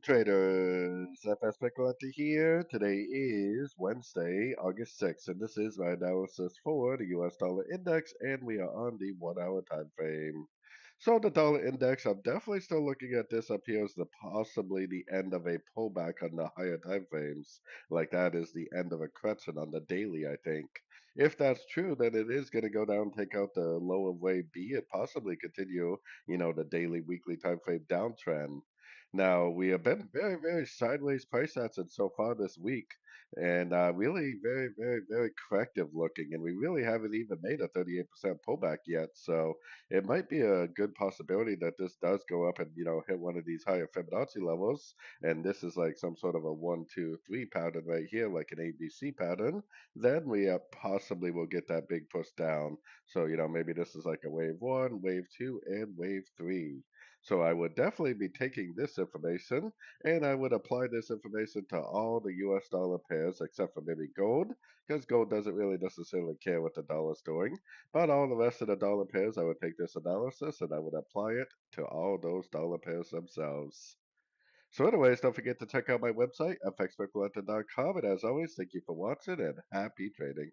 traders, FX Pip Collector here. Today is Wednesday, August 6th, and this is my analysis for the US dollar index, and we are on the 1 hour time frame. So the dollar index, I'm definitely still looking at this up here as the possibly the end of a pullback on the higher time frames. Like that is the end of a correction on the daily, I think. If that's true, then it is going to go down, take out the low of wave B, and possibly continue, the daily, weekly time frame downtrend. Now, we have been very, very sideways price action so far this week, and really very, very, very corrective looking. And we really haven't even made a 38% pullback yet. So it might be a good possibility that this does go up and, hit one of these higher Fibonacci levels. And this is like some sort of a 1, 2, 3 pattern right here, like an ABC pattern. Then we possibly will get that big push down. So, maybe this is like a wave one, wave two, and wave three. So I would definitely be taking this information and I would apply this information to all the US dollar pairs except for maybe gold, because gold doesn't really necessarily care what the dollar's doing. But all the rest of the dollar pairs, I would take this analysis and I would apply it to all those dollar pairs themselves. So anyways, don't forget to check out my website, fxspeculator.com. And as always, thank you for watching and happy trading.